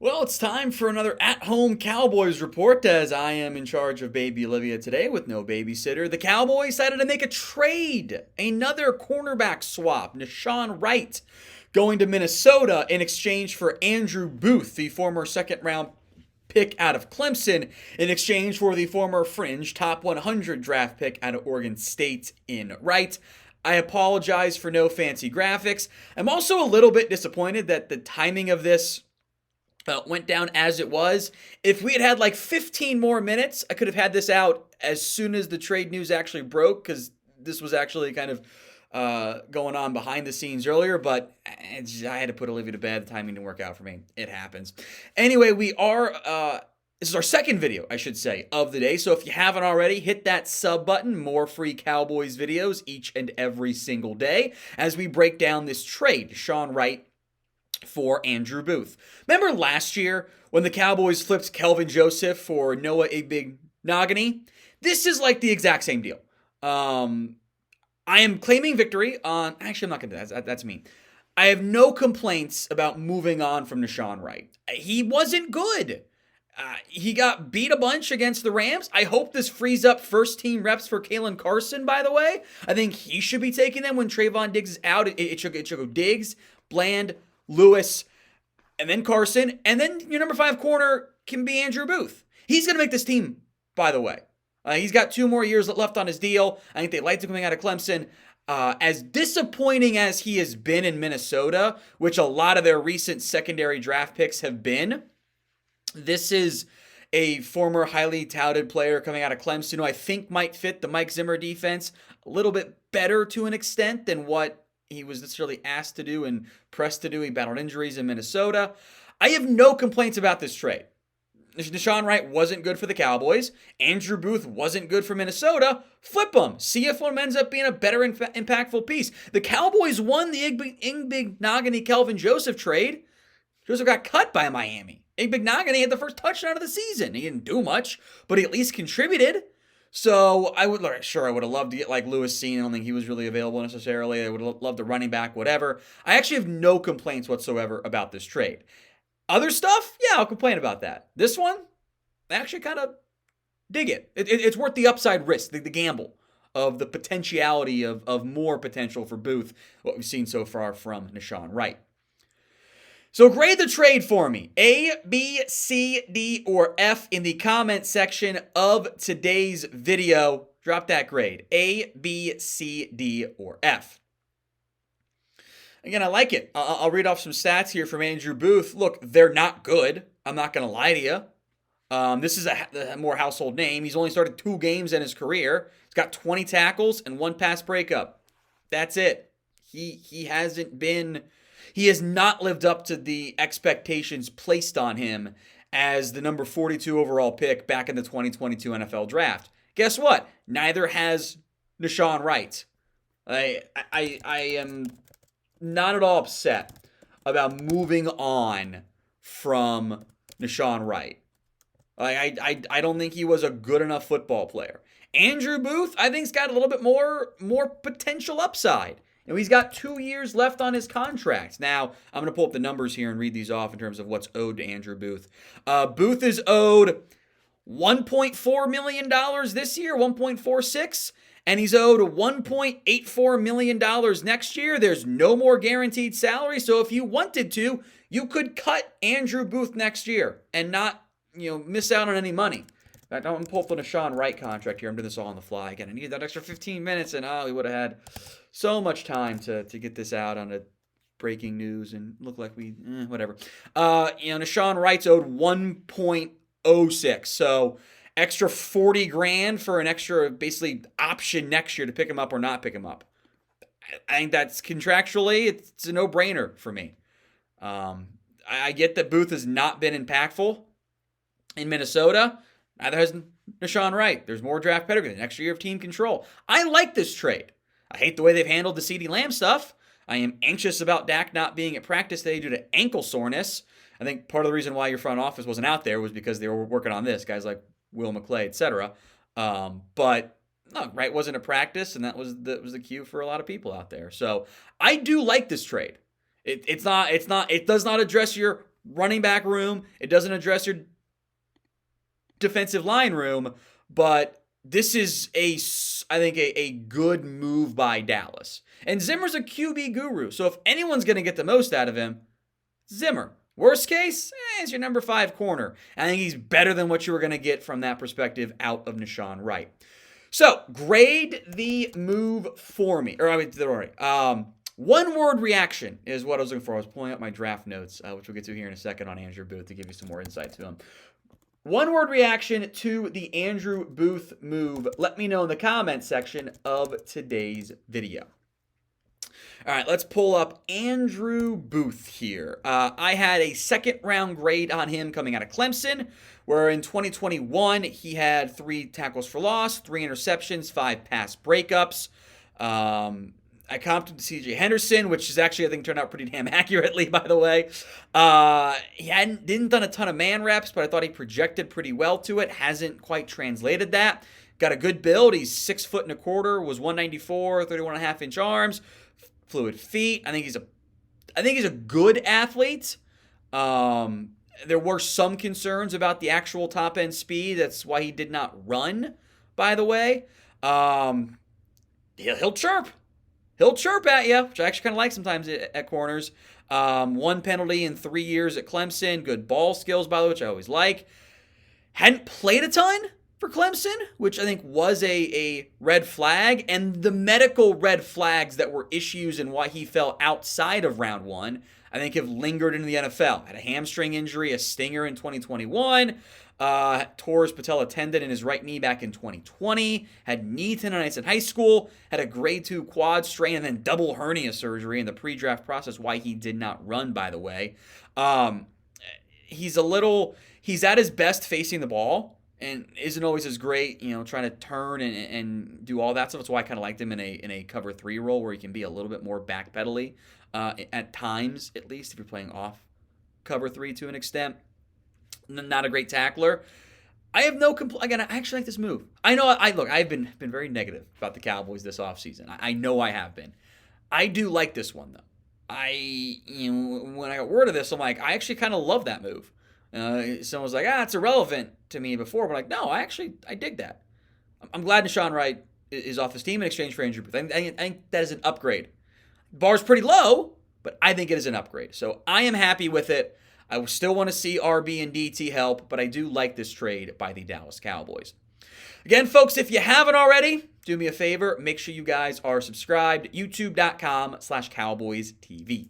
Well, it's time for another at-home Cowboys report as I am in charge of baby Olivia today with no babysitter. The Cowboys decided to make a trade, another cornerback swap, Nahshon Wright going to Minnesota in exchange for Andrew Booth, the former second-round pick out of Clemson, in exchange for the former fringe top 100 draft pick out of Oregon State in Wright. I apologize for no fancy graphics. I'm also a little bit disappointed that the timing of this went down as it was. If we had had like 15 more minutes, I could have had this out as soon as the trade news actually broke, because this was actually kind of going on behind the scenes earlier, but I had to put Olivia to bed. The timing didn't work out for me. It happens. Anyway, this is our second video, I should say, of the day. So if you haven't already, hit that sub button. More free Cowboys videos each and every single day as we break down this trade. Nahshon Wright for Andrew Booth. Remember last year when the Cowboys flipped Kelvin Joseph for Noah Igbinoghene? This is like the exact same deal. I am claiming victory on... Actually, I'm not going to do that. That's mean. I have no complaints about moving on from Nahshon Wright. He wasn't good. He got beat a bunch against the Rams. I hope this frees up first-team reps for Caelen Carson, by the way. I think he should be taking them when Trevon Diggs is out. It should go Diggs, Bland, Lewis, and then Carson, and then your number 5 corner can be Andrew Booth. He's going to make this team, by the way. He's got 2 more years left on his deal. I think they liked him coming out of Clemson. As disappointing as he has been in Minnesota, which a lot of their recent secondary draft picks have been, this is a former highly touted player coming out of Clemson who I think might fit the Mike Zimmer defense a little bit better to an extent than what he was necessarily asked to do and pressed to do. He battled injuries in Minnesota. I have no complaints about this trade. Nahshon Wright wasn't good for the Cowboys. Andrew Booth wasn't good for Minnesota. Flip them. See if one ends up being a better impactful piece. The Cowboys won the Igbinoghene Kelvin Joseph trade. Joseph got cut by Miami. Igbinoghene had the first touchdown of the season. He didn't do much, but he at least contributed. So I would have loved to get like Lewis Seen. I don't think he was really available necessarily. I would have loved the running back, whatever. I actually have no complaints whatsoever about this trade. Other stuff, yeah, I'll complain about that. This one, I actually kind of dig it. It's worth the upside risk, the gamble of the potentiality of more potential for Booth, what we've seen so far from Nahshon Wright. So grade the trade for me. A, B, C, D, or F in the comment section of today's video. Drop that grade. A, B, C, D, or F. Again, I like it. I'll read off some stats here from Andrew Booth. Look, they're not good. I'm not going to lie to you. This is a more household name. He's only started 2 games in his career. He's got 20 tackles and 1 pass breakup. That's it. He has not lived up to the expectations placed on him as the number 42 overall pick back in the 2022 NFL Draft. Guess what? Neither has Nahshon Wright. I am not at all upset about moving on from Nahshon Wright. I don't think he was a good enough football player. Andrew Booth, I think, has got a little bit more potential upside. He's got 2 years left on his contract. Now, I'm going to pull up the numbers here and read these off in terms of what's owed to Andrew Booth. Booth is owed $1.4 million this year, 1.46, and he's owed $1.84 million next year. There's no more guaranteed salary, so if you wanted to, you could cut Andrew Booth next year and not, miss out on any money. I'm going to pull up the Nahshon Wright contract here. I'm doing this all on the fly. Again, I needed that extra 15 minutes, and we would have had so much time to get this out on a breaking news and look like whatever. Nahshon Wright's owed 1.06, so extra $40,000 for an extra basically option next year to pick him up or not pick him up. I think that's contractually, it's a no-brainer for me. I get that Booth has not been impactful in Minnesota. Neither has Nahshon Wright. There's more draft pedigree, an extra year of team control. I like this trade. I hate the way they've handled the CeeDee Lamb stuff. I am anxious about Dak not being at practice today due to ankle soreness. I think part of the reason why your front office wasn't out there was because they were working on this, guys like Will McClay, etc. But no, Wright wasn't at practice, and that was the cue for a lot of people out there. So I do like this trade. It does not address your running back room. It doesn't address your defensive line room, but this is I think a good move by Dallas. And Zimmer's a QB guru, so if anyone's going to get the most out of him, Zimmer. Worst case, it's your number 5 corner. I think he's better than what you were going to get from that perspective out of Nahshon Wright. So, grade the move for me. One-word reaction is what I was looking for. I was pulling up my draft notes, which we'll get to here in a second on Andrew Booth to give you some more insight to him. One-word reaction to the Andrew Booth move. Let me know in the comments section of today's video. All right, let's pull up Andrew Booth here. I had a second-round grade on him coming out of Clemson, where in 2021, he had 3 tackles for loss, 3 interceptions, 5 pass breakups. I comped him to C.J. Henderson, which is actually, I think, turned out pretty damn accurately, by the way. He didn't done a ton of man reps, but I thought he projected pretty well to it. Hasn't quite translated that. Got a good build. He's 6 foot and a quarter, was 194, 31.5 inch arms, fluid feet. I think he's a good athlete. There were some concerns about the actual top end speed. That's why he did not run, by the way. He'll chirp. He'll chirp at you, which I actually kind of like sometimes at corners. 1 penalty in 3 years at Clemson. Good ball skills, by the way, which I always like. Hadn't played a ton for Clemson, which I think was a red flag. And the medical red flags that were issues and why he fell outside of round 1, I think have lingered into the NFL. Had a hamstring injury, a stinger in 2021. Tore his patella tendon in his right knee back in 2020. Had knee tendonitis in high school. Had a grade 2 quad strain and then double hernia surgery in the pre-draft process. Why he did not run, by the way. He's at his best facing the ball and isn't always as great, trying to turn and do all that stuff. That's why I kind of liked him in a cover 3 role where he can be a little bit more backpedally at times, at least if you're playing off cover 3 to an extent. Not a great tackler. I have no complaint. Again, I actually like this move. I know. I've been very negative about the Cowboys this offseason. I know I have been. I do like this one though. When I got word of this, I'm like, I actually kind of love that move. Someone was like, it's irrelevant to me before, but like, no, I dig that. I'm glad Nahshon Wright is off his team in exchange for Andrew Booth. I think that is an upgrade. Bar's pretty low, but I think it is an upgrade. So I am happy with it. I still want to see RB and DT help, but I do like this trade by the Dallas Cowboys. Again, folks, if you haven't already, do me a favor. Make sure you guys are subscribed. YouTube.com/CowboysTV.